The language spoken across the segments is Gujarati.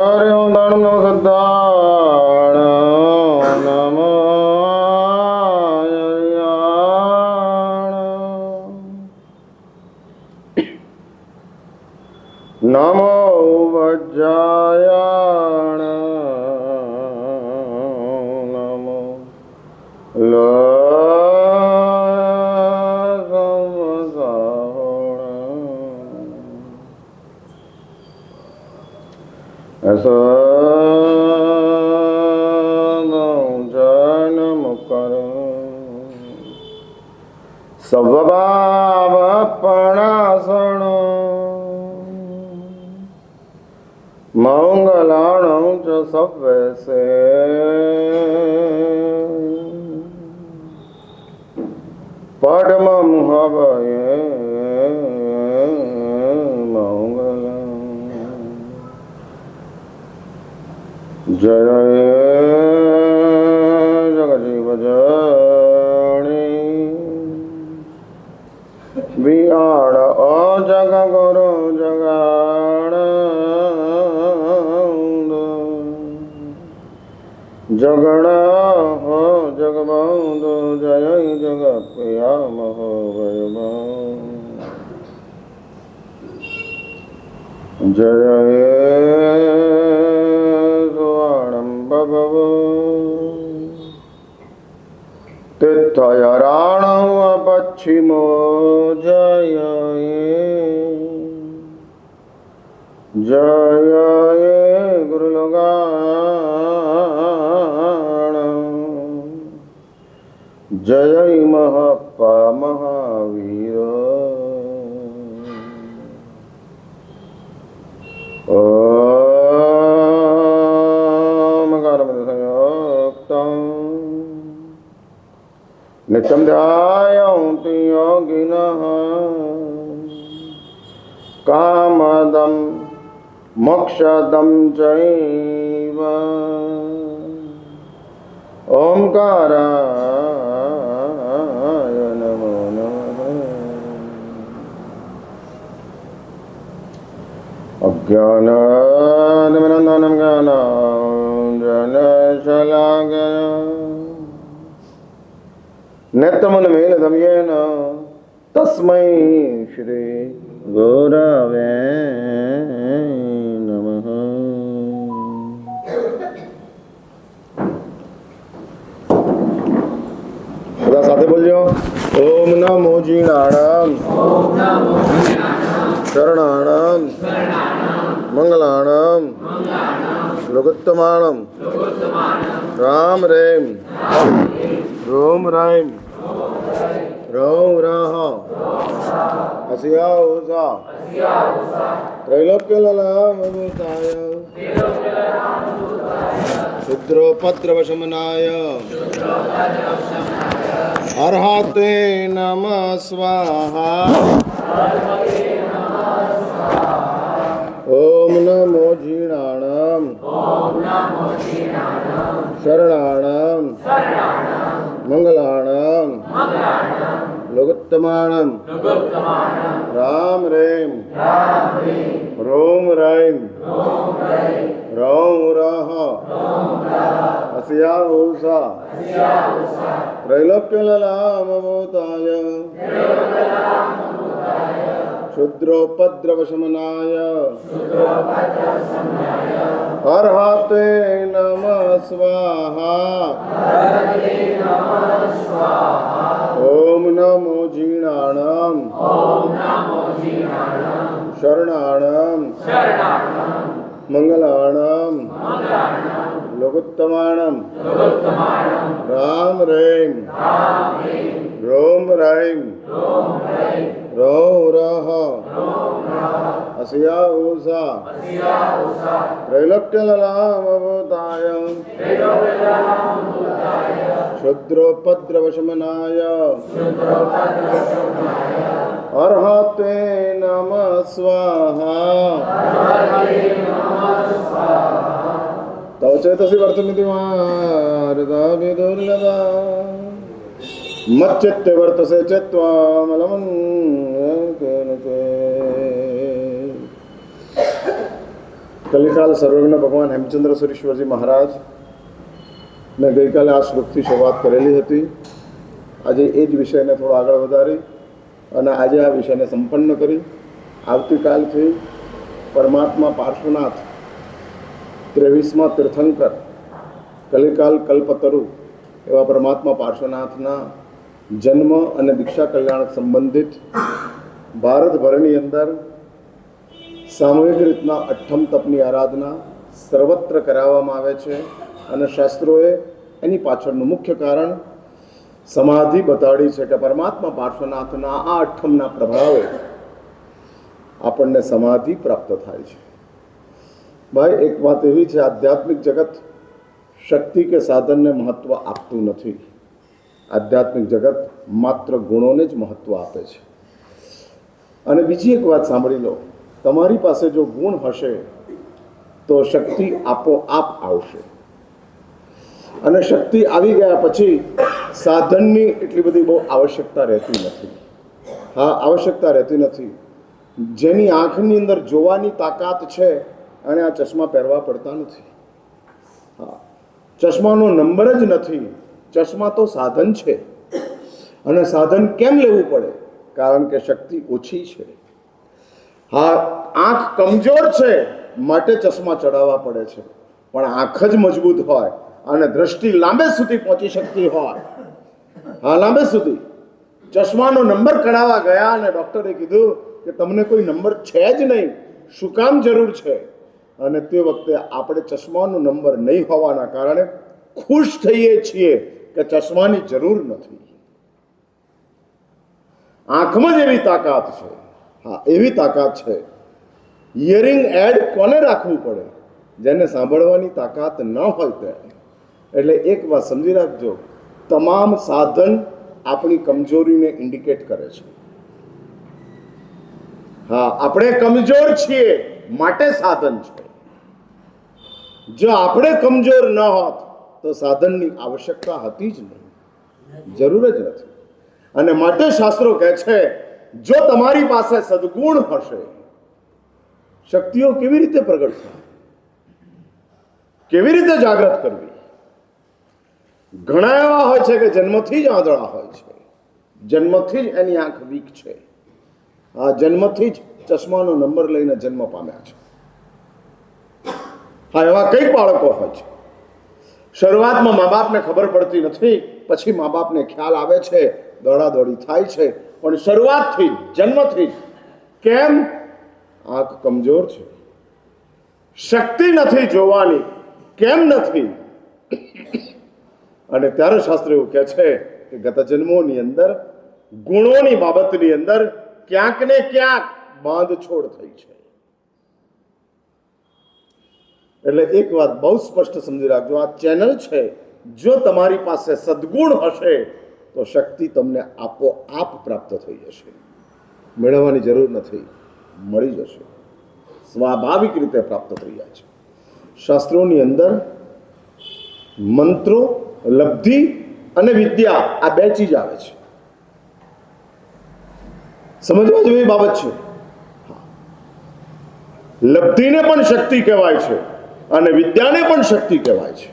हरि ओम नमो सद्दाण नमो नमो वज्रायण नमो ऐसा जन्म कर स्वभावपणासण मंगलाणं च सव्यसे पद्मं हवये जय जगजीव जनी बियाण अजग गुरु जगाण जगण हो जगबंधु जय जग प्रिया महो जय तीर्थयराणौ पश्चिमो जय जय गुरुलगाण जय महप्पा महावीर नित्यं ध्यायन्ति योगिनः कामदं मोक्षदं चैव ओंकाराय नमो नमः। अज्ञानातिमिरन्दनं ज्ञानाञ्जनशलाकया नेत्रमनमेलनं येन तस्मै श्री गुरवे नमः। બધા સાથે બોલજો ઓમ નમો જીણાણમ શરણાણમ મંગલાણમ લોકોત્તમાણમ રામ રેમ रोम राम रोम राह असिया उषा त्रैलोक्य ललामभूताय शुद्रोपद्रवशमनाय अर्हते नमः स्वाहा। ओम नमो जीणाणम शरणाणम मंगलाणम लोकोत्तमाणम राम रेम रोम रैम रौम रह असिया उषा त्रैलोक्य ललामभूताय क्षुद्रोपद्रवशमनाय अर्हते नमः स्वाहा। ओम नमो जीणाणम शरणाणम मंगलाणम लोकोत्तमाणम राम रेम रोम रैम रौ रह असिया उषा त्रैलोक्य ललामभूताय क्षुद्रोपद्रवशमनाय अर्हते नमः स्वाहा। तव चेतसि वर्तमिति मारुता विदुर्लभा मच्चित्ते वर्तसे चित्त्वामलमं केन चे કલિકાલ સર્વજ્ઞ ભગવાન હેમચંદ્ર સુરેશ્વરજી મહારાજ મેં ગઈકાલે આ શ્લોકથી શરૂઆત કરેલી હતી. આજે એ જ વિષયને થોડો આગળ વધારી અને આજે આ વિષયને સંપન્ન કરી. આવતીકાલથી પરમાત્મા પાર્શ્વનાથ 23મા તીર્થંકર કલિકાલ કલ્પતરુ એવા પરમાત્મા પાર્શ્વનાથના જન્મ અને દીક્ષા કલ્યાણ સંબંધિત ભારતભરની અંદર સામૂહિક રીતના અઠ્ઠમ તપની આરાધના સર્વત્ર કરાવવામાં આવે છે અને શાસ્ત્રોએ એની પાછળનું મુખ્ય કારણ સમાધિ બતાડી છે કે પરમાત્મા પાર્શ્વનાથના આ અઠ્ઠમના પ્રભાવે આપણને સમાધિ પ્રાપ્ત થાય છે. ભાઈ, એક વાત એવી છે, આધ્યાત્મિક જગત શક્તિ કે સાધનને મહત્વ આપતું નથી. આધ્યાત્મિક જગત માત્ર ગુણોને જ મહત્વ આપે છે. અને બીજી એક વાત સાંભળી લો, તમારી પાસે જો ગુણ હશે તો શક્તિ આપોઆપ આવશે. અને શક્તિ આવી ગયા પછી સાધનની એટલી બધી બહુ આવશ્યકતા રહેતી નથી. હા, આવશ્યકતા રહેતી નથી. જેની આંખની અંદર જોવાની તાકાત છે અને આ ચશ્મા પહેરવા પડતા નથી. હા, ચશ્માનો નંબર જ નથી. ચશ્મા તો સાધન છે. અને સાધન કેમ લેવું પડે? કારણ કે શક્તિ ઓછી છે. હા, આંખ કમજોર છે માટે ચશ્મા ચડાવવા પડે છે. પણ આંખ જ મજબૂત હોય અને દ્રષ્ટિ લાંબે સુધી પહોંચી શકતી હોય, હા લાંબે સુધી, ચશ્માનો નંબર કઢાવવા ગયા અને ડૉક્ટરે કીધું કે તમને કોઈ નંબર છે જ નહીં, શું કામ જરૂર છે? અને તે વખતે આપણે ચશ્માનો નંબર નહીં હોવાના કારણે ખુશ થઈએ છીએ કે ચશ્માની જરૂર નથી. આંખમાં જ એવી તાકાત છે. હા, એવી તાકાત છે. હિયરિંગ એડ કોને રાખવું પડે? જેને સાંભળવાની તાકાત ન હોય તેને. એટલે એક વાત સમજી રાખજો, તમામ સાધન આપણી કમજોરીને ઇન્ડિકેટ કરે છે. હા, આપણે કમજોર છીએ માટે સાધન છે. જો આપણે કમજોર ન હોત તો સાધનની આવશ્યકતા હતી જ નહીં, જરૂર જ નથી. અને માટે શાસ્ત્રો કહે છે, જો તમારી પાસે સદગુણ હશે, શક્તિઓ કેવી રીતે પ્રગટ થાય, કેવી રીતે જાગૃત કરવી? ઘણા એવા હોય છે કે જન્મથી જ આંધળા હોય છે, જન્મથી જ એની આંખ વીક છે. આ જન્મથી જ ચશ્માનો નંબર લઈને જન્મ પામ્યા છે. હા, એવા કઈ બાળકો હોય છે, શરૂઆતમાં મા બાપને ખબર પડતી નથી, પછી મા બાપને ખ્યાલ આવે છે, દોડાદોડી થાય છે, પણ શરૂઆતથી જન્મથી જ કેમ? આંખ કમજોર છે, શક્તિ નથી જોવાની. કેમ નથી? અને ત્યારે શાસ્ત્ર એવું કહે છે કે ગત જન્મોની અંદર ગુણોની બાબતની અંદર ક્યાંક ને ક્યાંક બાંધછોડ થઈ છે. એટલે એક વાત બહુ સ્પષ્ટ સમજી રાખજો, આ ચેનલ છે. જો તમારી પાસે સદગુણ હશે તો શક્તિ તમને આપોઆપ પ્રાપ્ત થઈ જશે. મેળવવાની જરૂર નથી, મળી જશે, સ્વાભાવિક રીતે પ્રાપ્ત થઈ જાય છે. શાસ્ત્રોની અંદર મંત્રો, લબ્ધિ અને વિદ્યા, આ બે ચીજ આવે છે. સમજવા જેવી બાબત છે. લબ્ધિને પણ શક્તિ કહેવાય છે અને વિદ્યાને પણ શક્તિ કહેવાય છે.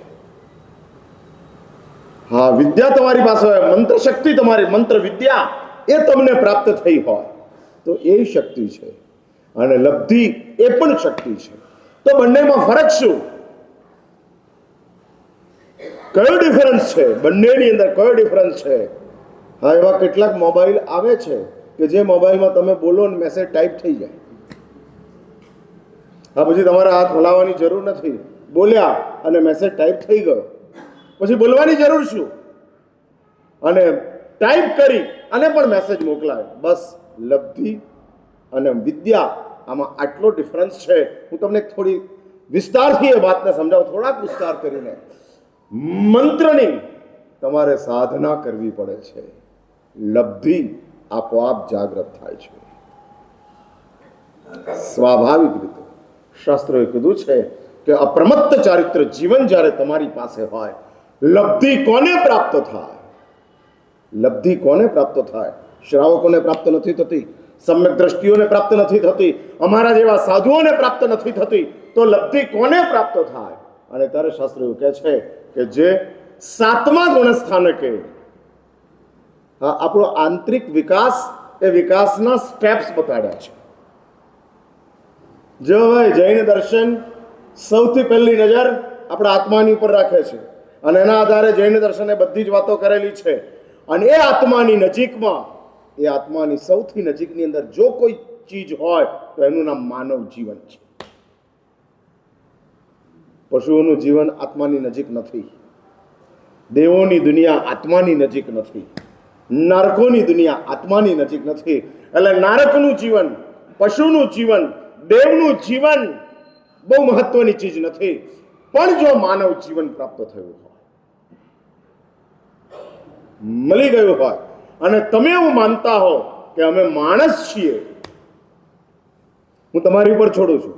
હા, વિદ્યા તમારી પાસે હોય, મંત્ર શક્તિ તમારી, મંત્ર વિદ્યા એ તમને પ્રાપ્ત થઈ હોય તો એ શક્તિ છે. અને લબ્ધિ એ પણ શક્તિ છે. તો બંનેમાં ફરક શું? કયો ડિફરન્સ છે બંનેની અંદર? કયો ડિફરન્સ છે? હા, એવા કેટલાક મોબાઈલ આવે છે કે જે મોબાઈલમાં તમે બોલો અને મેસેજ ટાઈપ થઈ જાય. હા, પછી તમારે હાથ હલાવવાની જરૂર નથી, બોલ્યા અને મેસેજ ટાઈપ થઈ ગયો. પછી બોલવાની જરૂર શું? અને ટાઈપ કરી અને પણ મેસેજ મોકલાય. બસ લબ્ધિ અને વિદ્યા, આમાં આટલો ડિફરન્સ છે. હું તમને થોડી વિસ્તારથી એ વાતને સમજાવું, થોડાક વિસ્તાર કરીને. મંત્રની તમારે સાધના કરવી પડે છે, લબ્ધિ આપોઆપ જાગૃત થાય છે સ્વાભાવિક રીતે. શાસ્ત્રોએ કીધું છે કે અપ્રમત્ત ચારિત્ર જીવન જ્યારે તમારી પાસે હોય, લબ્ધિ કોને પ્રાપ્ત થાય? લબ્ધિ કોને પ્રાપ્ત થાય? શ્રાવકોને પ્રાપ્ત નથી થતી, સમ્યક દ્રષ્ટિઓને પ્રાપ્ત નથી થતી, અમારા જેવા સાધુઓને પ્રાપ્ત નથી થતી, તો લબ્ધિ કોને પ્રાપ્ત થાય? અને ત્યારે શાસ્ત્ર એવું કહે છે કે જે 7મા ગુણસ્થાનકે આપણો આંતરિક વિકાસ, એ વિકાસના સ્ટેપ્સ બતાડ્યા છે. જો હવે જૈન દર્શન સૌથી પહેલી નજર આપણા આત્માની ઉપર રાખે છે અને એના આધારે જૈન દર્શને બધી જ વાતો કરેલી છે. અને એ આત્માની નજીકમાં, એ આત્માની સૌથી નજીકની અંદર જો કોઈ ચીજ હોય તો એનું નામ માનવ જીવન છે. પશુઓનું જીવન આત્માની નજીક નથી, દેવોની દુનિયા આત્માની નજીક નથી, નારકોની દુનિયા આત્માની નજીક નથી. એટલે નારકનું જીવન, પશુનું જીવન, દેવનું જીવન બહુ મહત્વની ચીજ નથી. પણ જો માનવ જીવન પ્રાપ્ત થયું હોય, મળી ગયું હોય, અને તમે એવું માનતા હો કે અમે માણસ છીએ, હું તમારી ઉપર છોડું છું.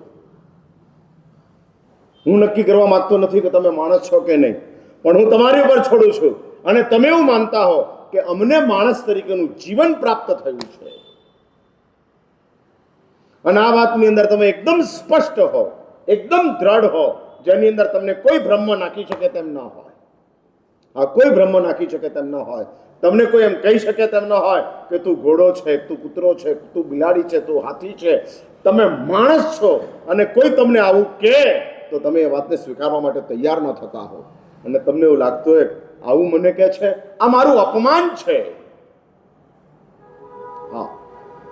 હું નક્કી કરવા માંગતો નથી કે તમે માણસ છો કે નહીં, પણ હું તમારી ઉપર છોડું છું. અને તમે એવું માનતા હો કે અમને માણસ તરીકેનું જીવન પ્રાપ્ત થયું છે, અને આ વાતની અંદર તમે એકદમ સ્પષ્ટ હો, એકદમ દ્રઢ હો, જેની અંદર તમને કોઈ ભ્રમ નાખી શકે તેમ ન હોય. કોઈ ભ્રમ નાખી શકે તેમ ન હોય. તમને કોઈ એમ કહી શકે તેમ ન હોય કે તું ઘોડો છે, તું કૂતરો છે, તું બિલાડી છે, તું હાથી છે. તમે માણસ છો, અને કોઈ તમને આવું કહે તો તમે એ વાતને સ્વીકારવા માટે તૈયાર ન થતા હો. અને તમને એવું લાગતું હોય આવું મને કહે છે, આ મારું અપમાન છે.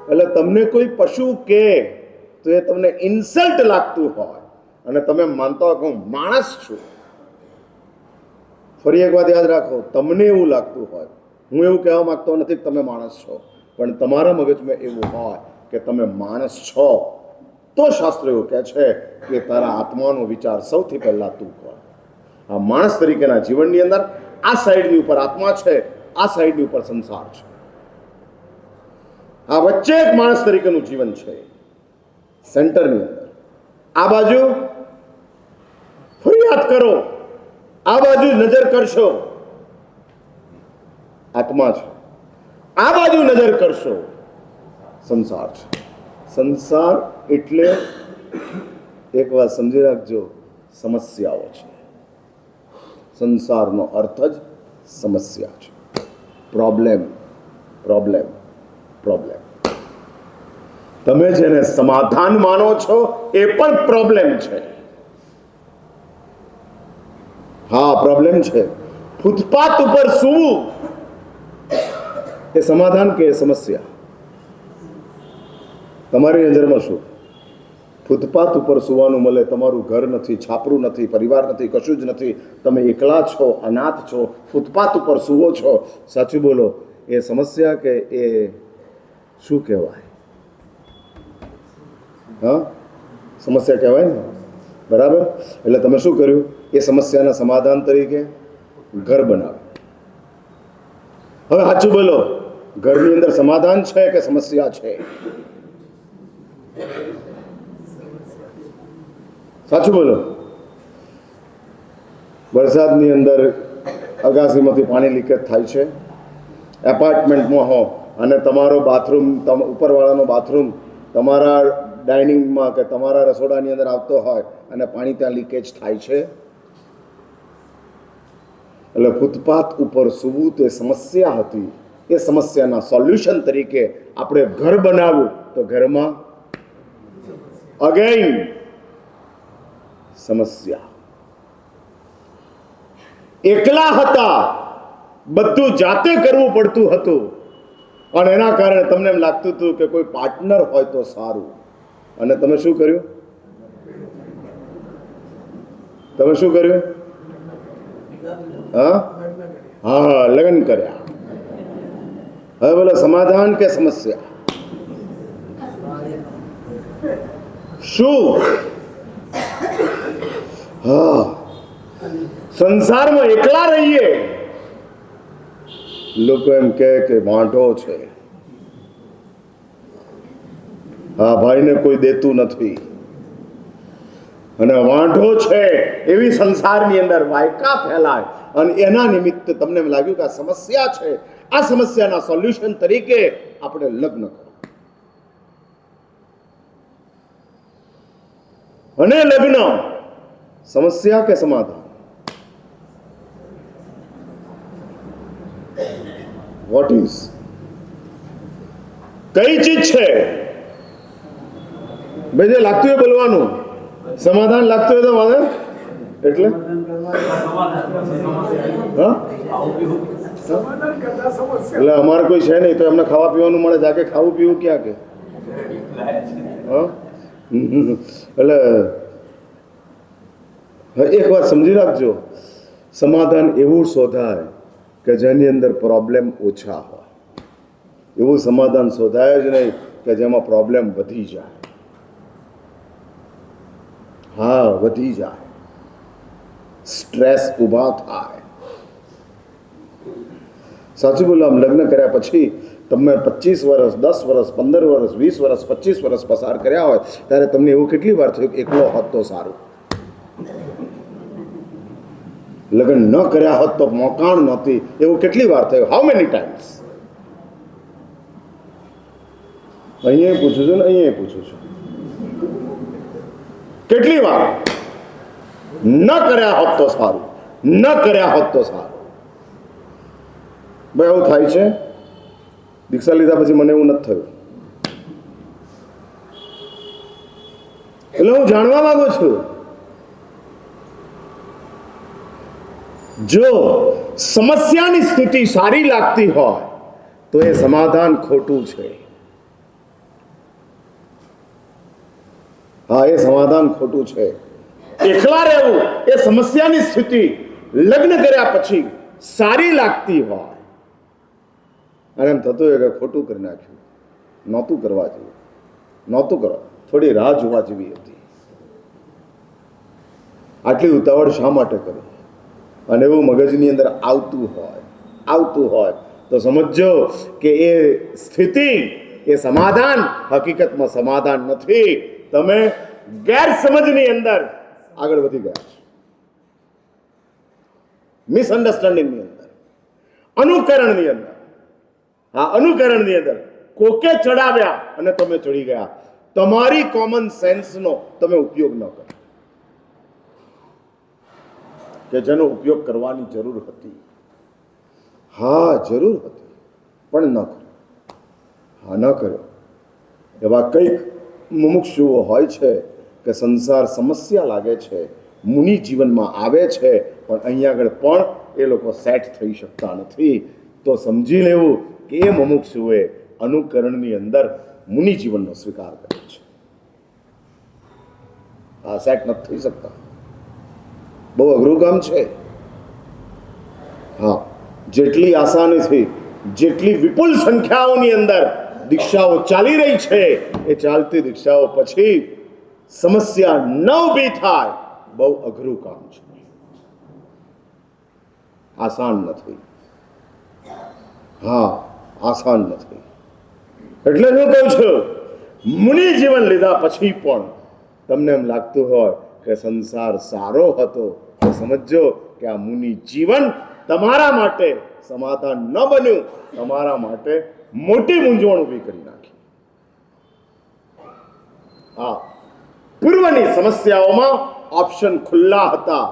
એટલે તમને કોઈ પશુ કહે તો એ તમને ઇન્સલ્ટ લાગતું હોય, અને તમે માનતા હો કે હું માણસ છું. ફરી એક વાત યાદ રાખો, તમને એવું લાગતું હોય, હું એવું કહેવા માંગતો નથી કે તમે માણસ છો, પણ તમારા મગજમાં એવું હોય કે તમે માણસ છો, તો શાસ્ત્ર એવું કહે છે કે તારા આત્માનો વિચાર સૌથી પહેલા તું કર. આ માણસ તરીકેના જીવનની અંદર આ સાઈડની ઉપર આત્મા છે, આ સાઈડની ઉપર સંસાર છે. આ વચ્ચે એક માણસ તરીકેનું જીવન છે, સેન્ટરની અંદર. આ બાજુ ફરિયાદ કરો, આ બાજુ નજર કરશો, આત્મા છે. આ બાજુ નજર કરશો, સંસાર છે. સંસાર એટલે એક વાત સમજી રાખજો, સમસ્યાઓ છે. સંસારનો અર્થ જ સમસ્યા છે. Problem, problem, problem. તમે જેને સમાધાન માનો છો એ પણ પ્રોબ્લેમ છે. હા, પ્રોબ્લેમ છે. ફૂટપાથ ઉપર સૂવું એ સમાધાન કે સમસ્યા? તમારી નજરમાં શું? ફૂટપાથ ઉપર સૂવાનું મળે, તમારું ઘર નથી, છાપરું નથી, પરિવાર નથી, કશું જ નથી, તમે એકલા છો, અનાથ છો, ફૂટપાથ ઉપર સૂવો છો. સાચું બોલો, એ સમસ્યા કે એ શું કહેવાય? હા, સમસ્યા કહેવાય ને, બરાબર? એટલે તમે શું કર્યું? એ સમસ્યાના સમાધાન તરીકે ઘર બનાવ્યું. હવે સાચું બોલો, ઘરની અંદર સમાધાન છે કે સમસ્યા છે? સાચું બોલો. વરસાદની અંદર અગાસીમાંથી પાણી લીકેજ થાય છે, એપાર્ટમેન્ટમાં હો, અને તમારો બાથરૂમ, ઉપરવાળાનો બાથરૂમ તમારા ડાઇનિંગમાં કે તમારા રસોડાની અંદર આવતો હોય અને પાણી ત્યાં લીકેજ થાય છે. એટલે ફૂટપાથ ઉપર સૂવું તે સમસ્યા હતી. એ સમસ્યાના સોલ્યુશન તરીકે આપણે ઘર બનાવ્યું, તો ઘરમાં અગેન સમસ્યા. એકલા હતા, બધું જાતે કરવું પડતું હતું, અને એના કારણે તમને એમ લાગતું હતું કે કોઈ પાર્ટનર હોય તો સારું. અને તમે શું કર્યું? તમે શું કર્યું? હા, લગ્ન કર્યા. હવે બોલો, સમાધાન કે સમસ્યા? શું? હા, સંસારમાં એકલા રહીએ. લોકો એમ કહે કે વાંઢો છે, હા, ભાઈને કોઈ દેતું નથી, અને વાંઢો છે એવી સંસારની અંદર વાયકા ફેલાય. અને એના નિમિત્તે તમને એમ લાગ્યું કે આ સમસ્યા છે, આ સમસ્યાના સોલ્યુશન તરીકે આપણે લગ્ન કરો. અને લગ્ન સમસ્યા કે સમાધાન? What is? કઈ ચીજ છે? ભાઈ જે લાગતું હોય બોલવાનું, સમાધાન લાગતું હોય તો વાંધો એટલે એટલે અમારે કોઈ છે નહીં તો એમને ખાવા પીવાનું મળે, જાકે ખાવું પીવું ક્યાં કે એટલે એક વાત સમજી રાખજો, સમાધાન એવું શોધાય કે જેની અંદર પ્રોબ્લેમ ઓછા હોય. એવું સમાધાન શોધાય જ નહીં કે જેમાં પ્રોબ્લેમ વધી જાય. હા, વધી જાય, સ્ટ્રેસ ઊભા થાય. સાચું બોલો, આમ લગ્ન કર્યા પછી તમે 25 વર્ષ, 10 વર્ષ, 15 વર્ષ, 20 વર્ષ, 25 વર્ષ પસાર કર્યા હોય ત્યારે તમને એવું કેટલી વાર થયું કે એકલો હોત તો સારું, લગ્ન ન કર્યા હોત તો મોકાણ નહોતી, એવું કેટલી વાર થયું? How many times? અહીંયા પૂછું છું ને અહીંયા પૂછું છું, કેટલી વાર ન કર્યા હોત તો સારું, ન કર્યા હોત તો સારું. ભાઈ આવું થાય છે. દીક્ષા લીધા પછી મને એવું નથી થયું. એટલે હું જાણવા માંગુ છું, જો સમસ્યાની સ્થિતિ સારી લાગતી હોય તો એ સમાધાન ખોટું છે. હા, એ સમાધાન ખોટું છે. એકલા રહેવું એ સમસ્યાની સ્થિતિ લગ્ન કર્યા પછી સારી લાગતી હોય અને એમ થતું હોય કે ખોટું કરી નાખ્યું, નહોતું કરવા જેવું, નહોતું કરવા, થોડી રાહ જોવા જેવી હતી, આટલી ઉતાવળ શા માટે કરી? અને એવું મગજની અંદર આવતું હોય તો સમજો કે એ સ્થિતિ, એ સમાધાન હકીકતમાં સમાધાન નથી. તમે ગેરસમજની અંદર આગળ વધી ગયા છો, મિસઅન્ડરસ્ટેન્ડિંગની અંદર, અનુકરણની અંદર. આ અનુકરણની અંદર કોકે ચડાવ્યા અને તમે ચડી ગયા. તમારી કોમન સેન્સનો તમે ઉપયોગ ન કરો કે જેનો ઉપયોગ કરવાની જરૂર હતી. હા, જરૂર હતી પણ ન કર્યો. હા, ન કર્યો. એવા કંઈક મુમુક્ષુઓ હોય છે કે સંસાર સમસ્યા લાગે છે, મુનિ જીવનમાં આવે છે, પણ અહીંયા આગળ પણ એ લોકો સેટ થઈ શકતા નથી. તો સમજી લેવું કે એ મુમુક્ષુએ અનુકરણની અંદર મુનિ જીવનનો સ્વીકાર કર્યો છે. આ સેટ નથી થઈ શકતા, બહુ અઘરું કામ છે. હા, જેટલી આસાનીથી, જેટલી વિપુલ સંખ્યાઓની અંદર દીક્ષાઓ ચાલી રહી છે, એ ચાલતી દીક્ષાઓ પછી સમસ્યા ન ઊભી થાય, બહુ અઘરું કામ છે, આસાન નથી. હા, આસાન નથી. એટલે હું કહું છું, મુનિ જીવન લીધા પછી પણ તમને એમ લાગતું હોય કે સંસાર સારો હતો, તો સમજો કે આ મુનિ જીવન તમારા માટે સમાધાન ન બન્યું, તમારા માટે મોટી મૂંઝવણ ઊભી કરી નાખી. હા, પૂર્વની સમસ્યાઓમાં ઓપ્શન ખુલ્લા હતા,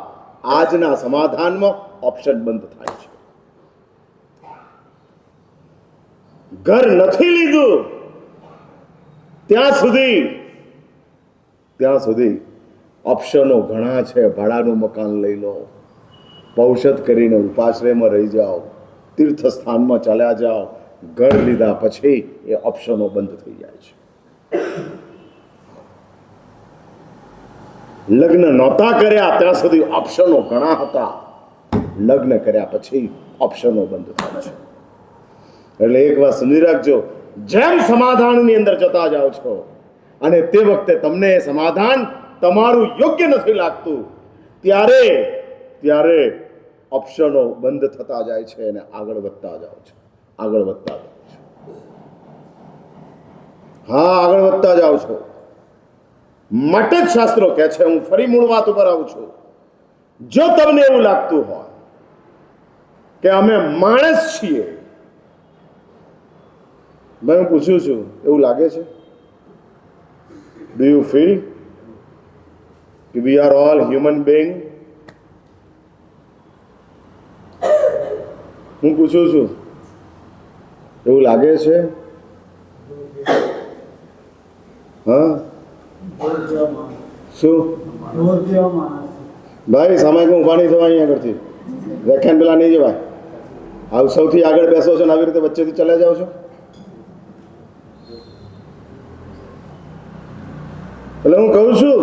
આજના સમાધાનમાં ઓપ્શન બંધ થાય છે. ઘર નથી લીધું ત્યાં સુધી ઓપ્શનો ઘણા છે. ભાડાનું મકાન લઈ લો, પૌષધ કરીને ઉપાશ્રયમાં રહી જાઓ, તીર્થ સ્થાનમાં ચાલ્યા જાઓ. ઘર લીધા પછી એ ઓપ્શનો બંધ થઈ જાય છે. લગ્ન નહોતા કર્યા ત્યાં સુધી ઓપ્શનો ઘણા હતા, લગ્ન કર્યા પછી ઓપ્શનો બંધ થાય છે. એટલે એક વાત સમજી રાખજો, જેમ સમાધાનની અંદર જતા જાઓ છો અને તે વખતે તમને સમાધાન તમારું યોગ્ય નથી લાગતું, ત્યારે ઓપ્શનો બંધ થતા જાય છે અને આગળ વધતા જાઓ છો. હા, આગળ વધતા જાઓ છો. માટે જ શાસ્ત્રો કહે છે, હું ફરી મૂળ વાત ઉપર આવું છું, જો તમને એવું લાગતું હોય કે અમે માણસ છીએ, મેં હું પૂછું છું, એવું લાગે છે? Do you feel? કે we are all human being? હું પૂછું છું, એવું લાગે છે? હા, શું ભાઈ સામાયિક ઊભા નહીં થવા અહીંયા આગળથી? વ્યાખ્યાન પેલા નહીં જવાય. આવ સૌથી આગળ બેસો છો ને આવી રીતે વચ્ચેથી ચલા જાઓ છો. એટલે હું કહું છું,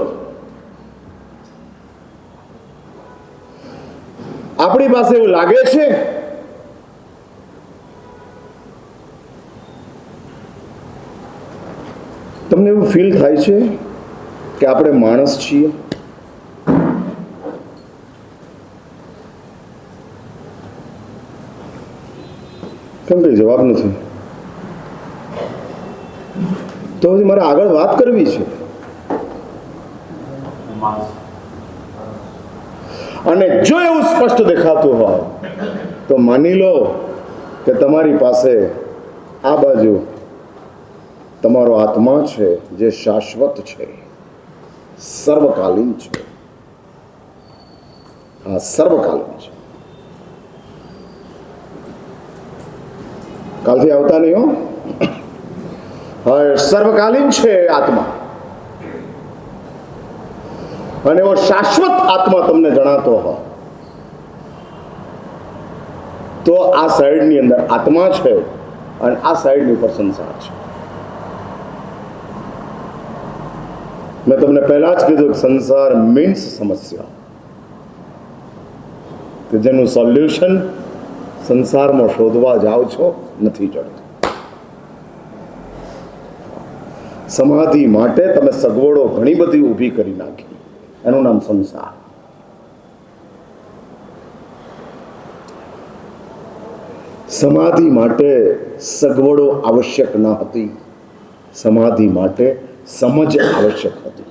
આપણી પાસે એવું લાગે છે તમને એવું ફીલ થાય છે કે આપણે માણસ છીએ? કેમ કઈ જવાબ નથી? તો હજી મારે આગળ વાત કરવી છે. અને જો એવું સ્પષ્ટ દેખાતું હોય તો માની લો કે તમારી પાસે આ બાજુ તમારો આત્મા છે જે શાશ્વત છે, સર્વકાલીન છે. આ સર્વકાલીન છે. કાલથી આવતા નહીં હો. હા, સર્વકાલીન છે આત્મા. અને એવો શાશ્વત આત્મા તમને જણાતો હોય તો આ સાઈડની અંદર આત્મા છે અને આ સાઈડની ઉપર સંસાર છે. મેં તમને પહેલા જ કીધું કે સંસાર મીન્સ સમસ્યા, કે જેનું સોલ્યુશન સંસારમાં શોધવા જાઓ છો નથી જડતું. સમાધિ માટે તમે સગવડો ઘણી બધી ઊભી કરી નાખી, એનું નામ સંસાર. સમાધિ માટે સગવડો આવશ્યક ન હતી, સમાધિ માટે સમજ આવશ્યક હતી.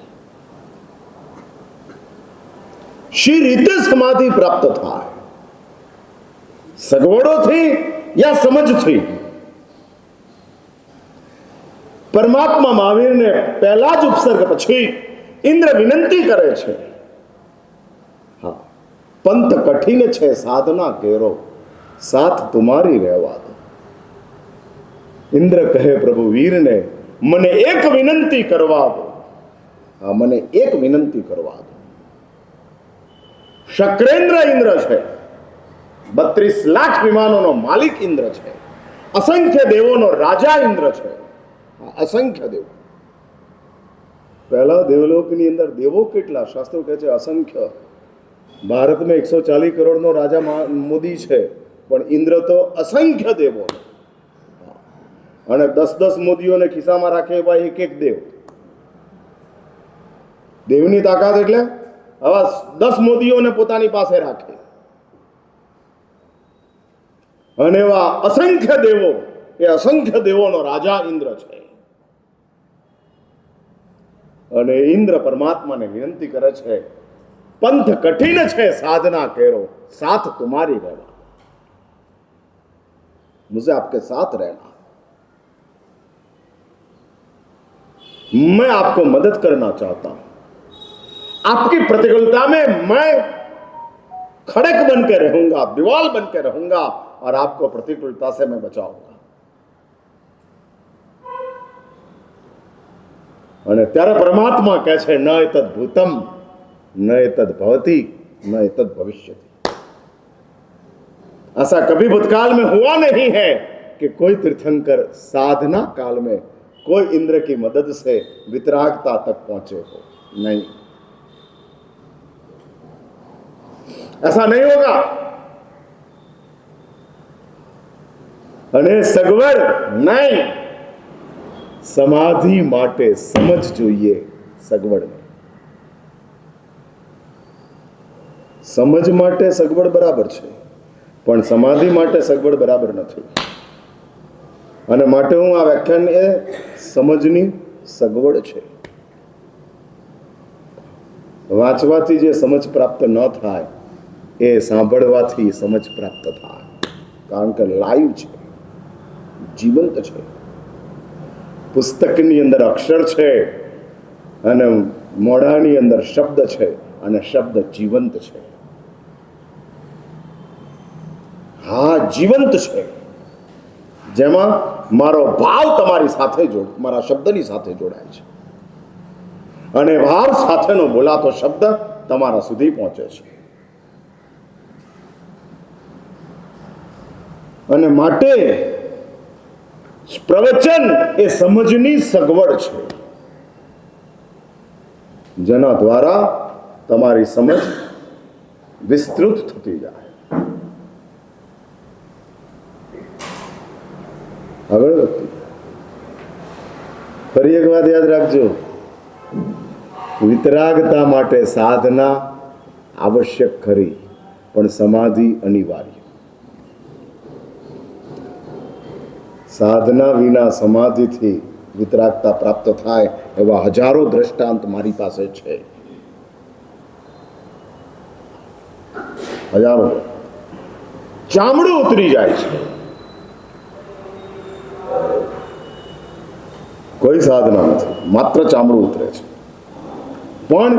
શી રીતે સમાધિ પ્રાપ્ત થાય? સગવડોથી યા સમજથી? પરમાત્મા મહાવીરને પહેલા જ ઉપસર્ગ પછી ઇન્દ્ર વિનંતી કરે છે, હા, પંથ કઠિન છે સાધના કેરો, સાથ તુમારી રહેવા દો. ઇન્દ્ર કહે પ્રભુ વીરને મને એક વિનંતી કરવા દો. હા, મને એક વિનંતી કરવા દો. શક્રેન્દ્ર ઇન્દ્ર છે, 32 લાખ વિમાનોનો માલિક ઇન્દ્ર છે, અસંખ્ય દેવોનો રાજા ઇન્દ્ર છે. અસંખ્ય દેવો. પહેલા દેવલોકની અંદર દેવો કેટલા? શાસ્ત્રો કહે છે અસંખ્ય. ભારતમાં 140 કરોડનો રાજા મોદી છે, પણ ઇન્દ્ર તો અસંખ્ય દેવો. અને 10 મોદીઓને ખિસ્સામાં રાખે એવા એક દેવ. દેવની તાકાત એટલે આવા 10 મોદીઓને પોતાની પાસે રાખે. અને એવા અસંખ્ય દેવો, એ અસંખ્ય દેવોનો રાજા ઇન્દ્ર છે. અને ઇન્દ્ર પરમાત્માને વિનંતી કરે છે, પંથ કઠિન છે સાધના કેરો, સાથ તુમારી રહેવા, मुझे आपके साथ रहना, मैं आपको मदद करना चाहता हूं, आपकी प्रतिकूलता में मैं खड़क बन के रहूंगा, दीवाल बन के रहूंगा और आपको प्रतिकूलता से मैं बचाऊंगा. અને ત્યારે પરમાત્મા કહે છે ન એતદ ભૂતમ ન એતદ ભવતી ન એતદ ભવિષ્યતિ. ऐसा कभी भूतकाल में हुआ नहीं है कि कोई तीर्थंकर साधना काल में कोई इंद्र की मदद से वितरागता तक पहुंचे हो. नहीं, ऐसा नहीं होगा. અને સગવડ નહીં, સમાધિ માટે સમજ જોઈએ. સગવડ નહીં, સમજ માટે સગવડ બરાબર છે, પણ સમાધિ માટે સગવડ બરાબર નથી. અને માટે હું આ વ્યાખ્યાન એ સમજની સગવડ છે. વાંચવાથી જે સમજ પ્રાપ્ત ન થાય એ સાંભળવાથી સમજ પ્રાપ્ત થાય, કારણ કે લાઈવ છે, જીવંત છે. પુસ્તકની અંદર અક્ષર છે અને મોઢાની અંદર શબ્દ છે અને શબ્દ જીવંત છે. હા, જીવંત છે, જેમાં મારો ભાવ તમારી સાથે મારા શબ્દની સાથે જોડાય છે અને ભાવ સાથેનો બોલાતો શબ્દ તમારા સુધી પહોંચે છે. અને માટે પ્રવચન એ સમજની સગવડ છે, જેના દ્વારા તમારી સમજ વિસ્તૃત થતી જાય. આગળ વધતી. ફરી એક વાત યાદ રાખજો, વિતરાગતા માટે સાધના આવશ્યક ખરી, પણ સમાધિ અનિવાર્ય. સાધના વિના સમાધિથી વિતરાગતા પ્રાપ્ત થાય એવા હજારો દ્રષ્ટાંત મારી પાસે છે. હજારો. ચામડું ઉતરી જાય છે. કોઈ સાધના નથી, માત્ર ચામડું ઉતરે છે, પણ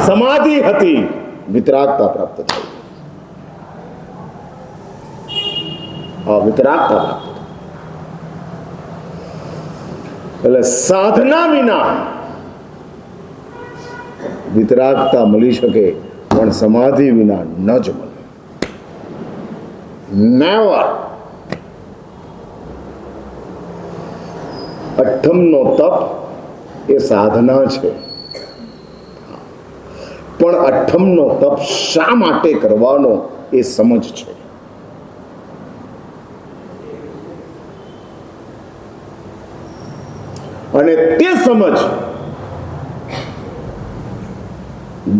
સમાધિ હતી, વિતરાગતા પ્રાપ્ત થઈ. હા, વિતરાગતા પ્રાપ્ત. એટલે સાધના વિના વિતરાગતા મળી શકે, પણ સમાધિ વિના ન જ મળે. નેવર. અઠ્ઠમનો તપ એ સાધના છે, પણ અઠ્ઠમનો તપ શા માટે કરવાનો એ સમજ છે. અને તે સમજ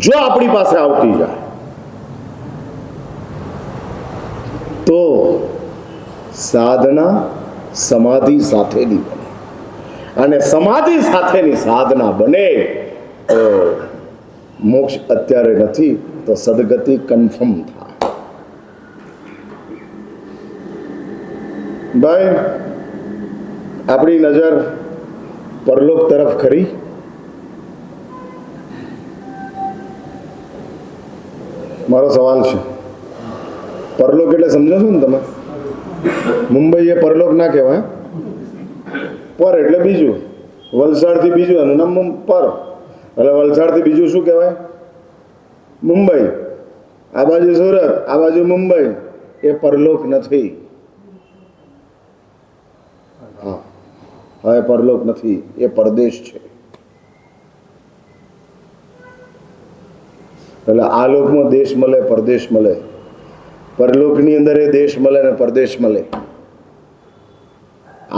જો આપણી પાસે આવતી જાય તો સાધના સમાધિ સાથેની બને, અને સમાધિ સાથેની સાધના બને તો મોક્ષ અત્યારે નથી તો સદગતિ કન્ફર્મ થાય. ભાઈ, આપણી નજર પરલોક તરફ ખરી? મારો સવાલ છે. પરલોક એટલે સમજો છો ને તમે? મુંબઈ એ પરલોક ના કહેવાય. પર એટલે બીજું. વલસાડથી બીજું, એનું નામ પર. એટલે વલસાડથી બીજું શું કહેવાય? મુંબઈ. આ બાજુ સુરત, આ બાજુ મુંબઈ. એ પરલોક નથી. હા, હવે પરલોક નથી, એ પરદેશ છે. એટલે આ લોકમાં દેશ મળે, પરદેશ મળે. પરલોકની અંદર એ દેશ મળે ને પરદેશ મળે.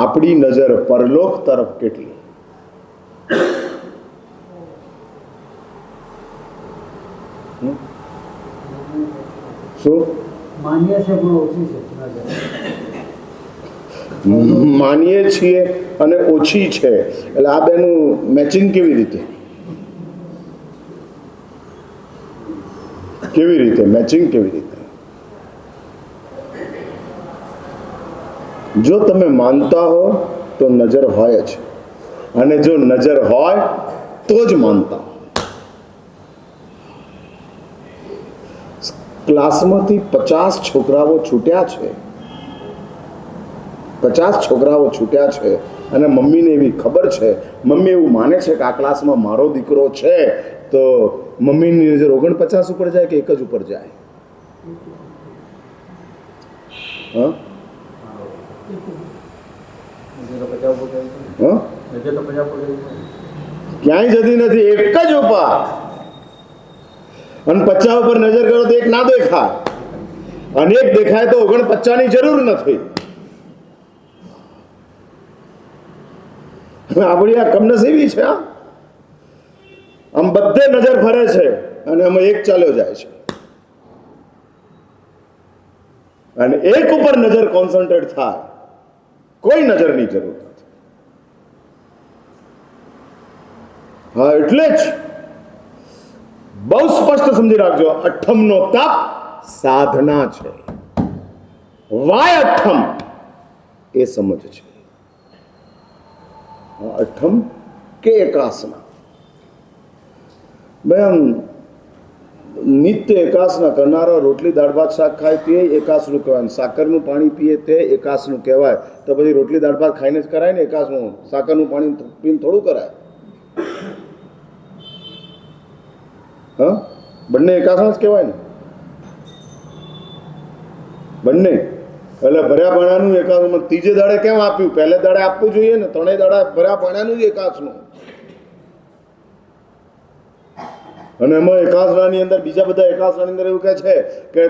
આપણી નજર પરલોક તરફ કેટલી? શું માનીએ છે પણ ઓછી છે. માનીએ છીએ અને ઓછી છે, એટલે આ બેનું મેચિંગ કેવી રીતે? કેવી રીતે મેચિંગ? કેવી રીતે? જો તમે માનતા હો તો નજર હોય જ, અને જો નજર હોય તો જ માનતા. ક્લાસમાંથી 50 છોકરાઓ છૂટ્યા છે, 50 છોકરાઓ છૂટ્યા છે, અને મમ્મીને એવી ખબર છે, મમ્મી એવું માને છે કે આ ક્લાસમાં મારો દીકરો છે, તો મમ્મીની નજર 49 ઉપર જાય કે એક જ ઉપર જાય? હા, ક્યાંય જતી નથી, એક જ ઉપર. અને 50 ઉપર નજર કરો તો એક ના દેખાય, અને એક દેખાય તો 49 ની જરૂર નથી. આપણી આ કમનસીબી છે. આમ બધે નજર ફરે છે અને આમાં એક ચાલ્યો જાય છે, અને એક ઉપર નજર કોન્સન્ટ્રેટ થાય, કોઈ નજરની જરૂર નથી. હા, એટલે જ બહુ સ્પષ્ટ સમજી રાખજો, અઠ્ઠમનો તપ સાધના છે. વાય અઠ્ઠમ એ સમજ છે. અઠ્ઠમ કે એકાસના, ભાઈ આમ નિત્ય એકાસના કરનારા રોટલી દાળ ભાત શાક ખાય તે એકાસનું કહેવાય, સાકરનું પાણી પીએ તે એકાસનું કહેવાય. તો પછી રોટલી દાળ ભાત ખાઈને જ કરાય ને એકાસનું, સાકરનું પાણી પીને થોડું કરાય? હા, બંને એકાસમાં જ કહેવાય ને, બંને. એટલે ભર્યા પાણાનું એકાસમાં ત્રીજે દાડે કેમ આપ્યું? પહેલે દાડે આપવું જોઈએ ને, ત્રણેય દાડા ભર્યા પાણાનું જ એકાસનું. અને એમાં એકાસણાની અંદર બીજા બધા એકાસણાની અંદર એવું કહે છે કે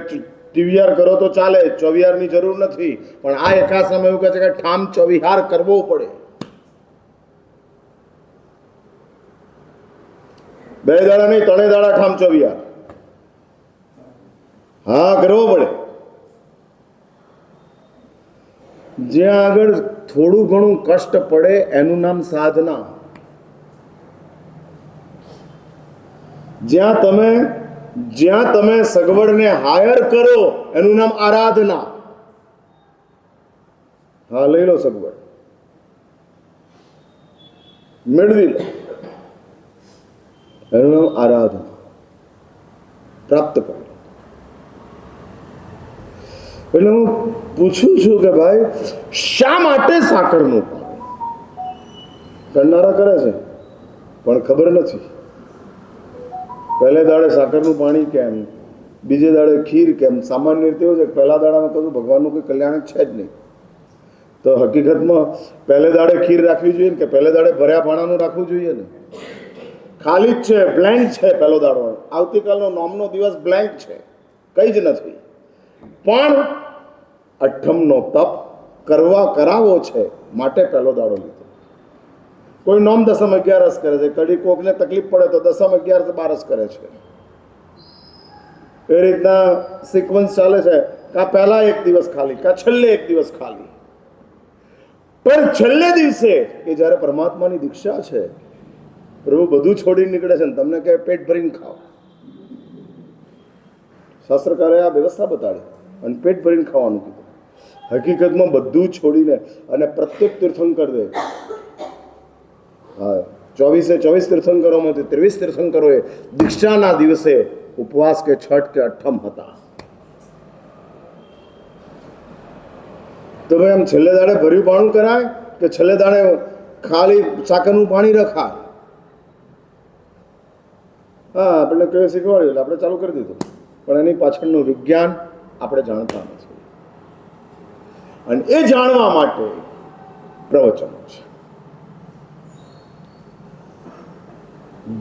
ટીવીઆર કરો તો ચાલે, ચોવિહારની જરૂર નથી. પણ આ એકાસણામાં એવું કહે છે કે ઠામ ચોવિહાર કરવો પડે. બે દાડા નહીં, ત્રણેય દાડા ઠામ ચોવિહાર હા કરવો પડે. જ્યાં આગળ થોડું ઘણું કષ્ટ પડે એનું નામ સાધના. જ્યાં તમે સગવડને હાયર કરો એનું નામ આરાધના. હા, લઈ લો સગવડ, મેળવી લો, એનું નામ આરાધના, પ્રાપ્ત કરો. એટલે હું પૂછું છું કે ભાઈ શા માટે સાકરનું પાણી? કરનારા કરે છે પણ ખબર નથી. પહેલે દાડે સાકરનું પાણી કેમ, બીજે દાડે ખીર કેમ? સામાન્ય રીતે એવું છે કે પહેલા દાડામાં કશું ભગવાનનું કોઈ કલ્યાણ છે જ નહીં. તો હકીકતમાં પહેલે દાડે ખીર રાખવી જોઈએ ને કે પહેલે દાડે ભર્યા પાણાનું રાખવું જોઈએ ને? ખાલી જ છે, બ્લેન્ક છે પહેલો દાડો. આવતીકાલનો નોમનો દિવસ બ્લેન્ક છે, કંઈ જ નથી. પણ અઠમનો તપ કરાવો છે માટે પહેલો દાડો લીધો. કોઈ નોમ દસમ 11 કરે છે, કડી કોકને તકલીફ પડે તો દસમ 11 12 કરે છે. એ રીતના સિક્વન્સ ચાલે છે. કા પહેલા એક દિવસ ખાલી, કા છેલ્લે એક દિવસ ખાલી. પણ છેલ્લે દિવસે કે જ્યારે પરમાત્માની દીક્ષા છે, પ્રભુ બધું છોડીને નીકળે છે ને તમને કહે પેટ ભરીને ખાઓ. શાસ્ત્રકારે આ વ્યવસ્થા બતાડી અને પેટ ભરીને ખાવાનું કીધું. હકીકતમાં બધું છોડીને અને પ્રત્યેક તીર્થંકર દે. હા, 24 તીર્થંકરોમાંથી 23 તીર્થંકરોએ દીક્ષાના દિવસે ઉપવાસ કે છઠ કે અઠમ હતા. તો ભાઈ આમ છેલ્લે દાડે ભર્યું પાણું કરાય કે છેલ્લે દાડે ખાલી સાકરનું પાણી રખાય? હા, આપણને કયું શીખવાડ્યું એટલે આપણે ચાલુ કરી દીધું, પણ એની પાછળનું વિજ્ઞાન આપણે જાણતા નથી. અને એ જાણવા માટે પ્રવચનો છે.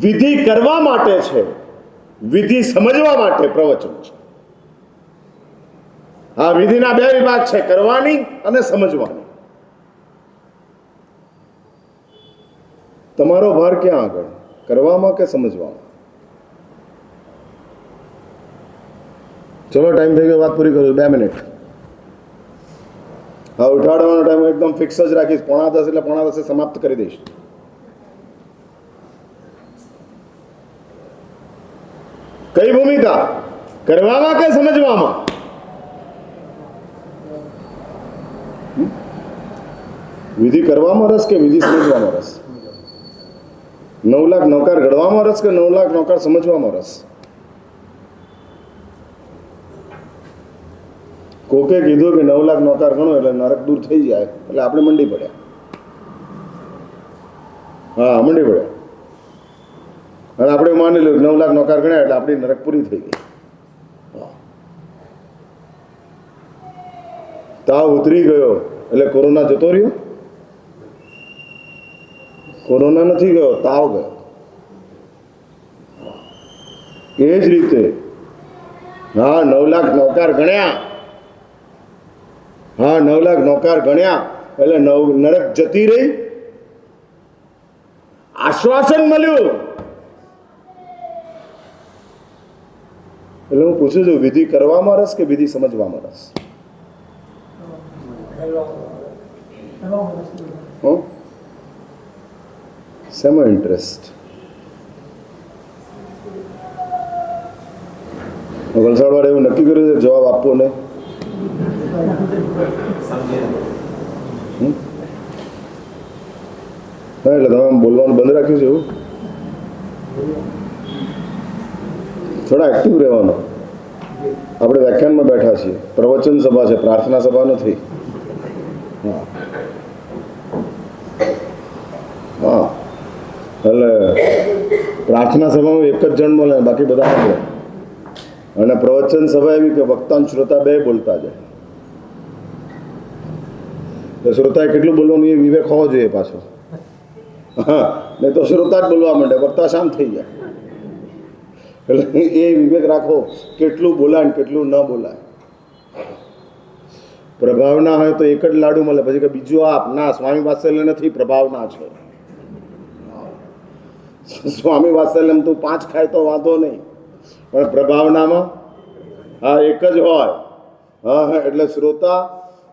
વિધિ કરવા માટે છે, વિધિ સમજવા માટે પ્રવચન છે. હા, વિધિના બે વિભાગ છે, કરવાની અને સમજવાની. તમારો ભાર ક્યાં આગળ, કરવામાં કે સમજવામાં? ચલો, ટાઈમ થઈ ગયો, વાત પૂરી કરું. 2 મિનિટ. હા, ઉઠાડવાનો ટાઈમ એકદમ ફિક્સ જ રાખીશ. 9:45 એટલે 9:45 સમાપ્ત કરી દઈશ. કઈ ભૂમિકા, કરવામાં કે સમજવામાં? વિધિ કરવામાં રસ કે વિધિ સમજવામાં રસ? 9 લાખ નૌકાર ઘડવામાં રસ કે 9 લાખ નૌકાર સમજવામાં રસ? કોકે કીધું કે 9 લાખ નૌકાર ગણો એટલે નરક દૂર થઈ જાય, એટલે આપણે મંડી પડ્યા. હા, મંડી પડ્યા. અને આપણે માની લો 9 લાખ નૌકાર ગણ્યા એટલે આપણી નરક પૂરી થઈ ગઈ. તાવ ઉતરી ગયો એટલે કોરોના જતો રહ્યો? કોરોના નથી ગયો, તાવ ગયો. એ જ રીતે હા, 9 લાખ નૌકાર ગણ્યા. હા, 9 લાખ નૌકાર ગણ્યા એટલે નરક જતી રહી, આશ્વાસન મળ્યું. એટલે હું પૂછું છું, વિધિ કરવામાં રસ કે વિધિ સમજવામાં રસ? શેમાં ઇન્ટરેસ્ટ? વલસાડવાળા એવું નક્કી કર્યું છે જવાબ આપવો નહીં? હા, એટલે તમે બોલવાનું બંધ રાખ્યું છે એવું? થોડા એક્ટિવ રહેવાનું. આપણે વ્યાખ્યાનમાં બેઠા છીએ, પ્રવચન સભા છે, પ્રાર્થના સભા નથી. હા હા, એટલે પ્રાર્થના સભામાં એક જ જણ મળે, બાકી બધા મળે. અને પ્રવચન સભા એવી કે વક્તા અને શ્રોતા બે બોલતા જાય. તો શ્રોતાએ કેટલું બોલવાનું એ વિવેક હોવો જોઈએ પાછો. હા, નહીં તો શ્રોતા જ બોલવા માંડે, વક્તા શાંત થઈ જાય. એટલે એ વિવેક રાખો, કેટલું બોલાય ને કેટલું ન બોલાય. પ્રભાવના હોય તો એક જ લાડુ મળે, પછી કે બીજું આપ ના. સ્વામી વાત્સલ્ય નથી, પ્રભાવના છે. સ્વામી વાત્સલ્યમ તું 5 ખાય તો વાંધો નહીં, પણ પ્રભાવનામાં હા એક જ હોય. હા, એટલે શ્રોતા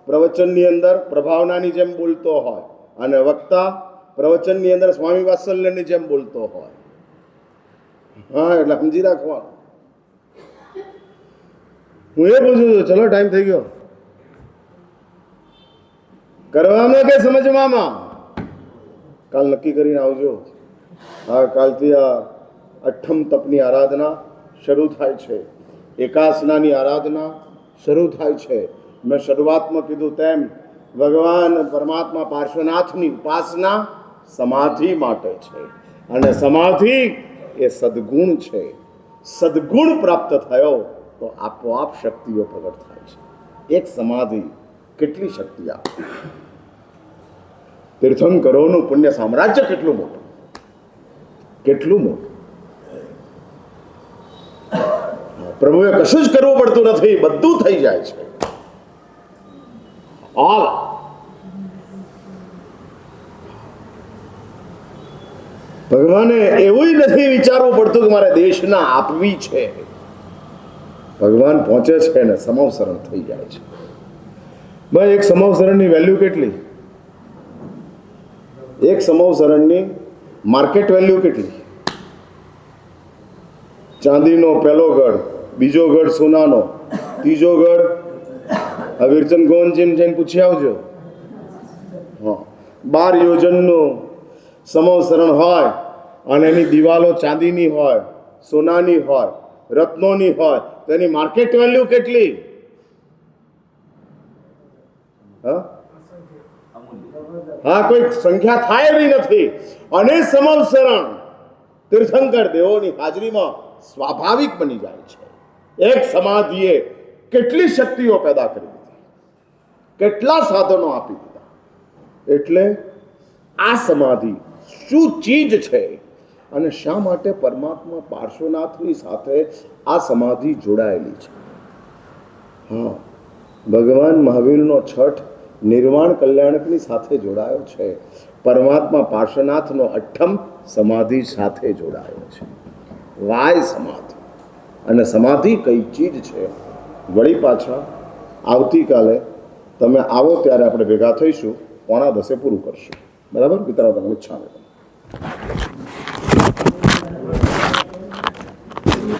પ્રવચનની અંદર પ્રભાવનાની જેમ બોલતો હોય અને વક્તા પ્રવચનની અંદર સ્વામી વાત્સલ્યની જેમ બોલતો હોય. હા, એટલે સમજી રાખવાનું. હું એ પૂછું છું, ચલો ટાઈમ થઈ ગયો. કરવામાં કે સમજવામાં? કાલ નક્કી કરીને આવજો. હા, કાલથી આ 8મ તપની આરાધના શરૂ થાય છે. એકાસનાની આરાધના શરૂ થાય છે. મેં શરૂઆતમાં કીધું તેમ ભગવાન પરમાત્મા પાર્શ્વનાથની ઉપાસના સમાધિ માટે છે. અને સમાધિ એ સદગુણ છે. સદગુણ પ્રાપ્ત થયો તો આપોઆપ શક્તિઓ પ્રગટ થાય છે. એક સમાધિ કેટલી શક્તિ આપે. તીર્થંકરોનું પુણ્ય સામ્રાજ્ય કેટલું મોટું, કેટલું મોટું. પ્રભુએ કશું જ કરવું પડતું નથી, બધું થઈ જાય છે. ભગવાને એવું નથી વિચારવું પડતું કે મારે દેશના આપવી છે. ભગવાન પહોંચે છે ને સમવસરણ થઈ જાય છે. ભાઈ, એક સમવસરણની વેલ્યુ કેટલી? એક સમવસરણની માર્કેટ વેલ્યુ કેટલી? ચાંદીનો પહેલો ગઢ, બીજો ગઢ સોનાનો, ત્રીજો ગઢ વીરચંદ ગોવનજીને જઈને પૂછી આવજો. હા, 12 યોજનનું સમવસરણ હોય અને એની દિવાલો ચાંદીની હોય, સોનાની હોય, રત્નોની હોય, તો એની માર્કેટ વેલ્યુ કેટલી? હા, કોઈ સંખ્યા થાય એવી નથી. અને સમવસરણ તીર્થંકર દેવોની હાજરીમાં સ્વાભાવિક બની જાય છે. એક સમાધિએ કેટલી શક્તિઓ પેદા કરી દીધી, કેટલા સાધનો આપી દીધા. એટલે આ સમાધિ શું ચીજ છે અને શા માટે પરમાત્મા પાર્શ્વનાથની સાથે આ સમાધિ જોડાયેલી છે? હા, ભગવાન મહાવીરનો છઠ નિર્વાણ કલ્યાણકની સાથે જોડાયો છે. પરમાત્મા પાર્શ્વનાથનો 8મ સમાધિ સાથે જોડાયો છે. વાય સમાધિ. અને સમાધિ કઈ ચીજ છે? વળી પાછા આવતીકાલે તમે આવો ત્યારે આપણે ભેગા થઈશું. 9:45 પૂરું કરશું. બરાબર? પિતરાતમ ઈચ્છા.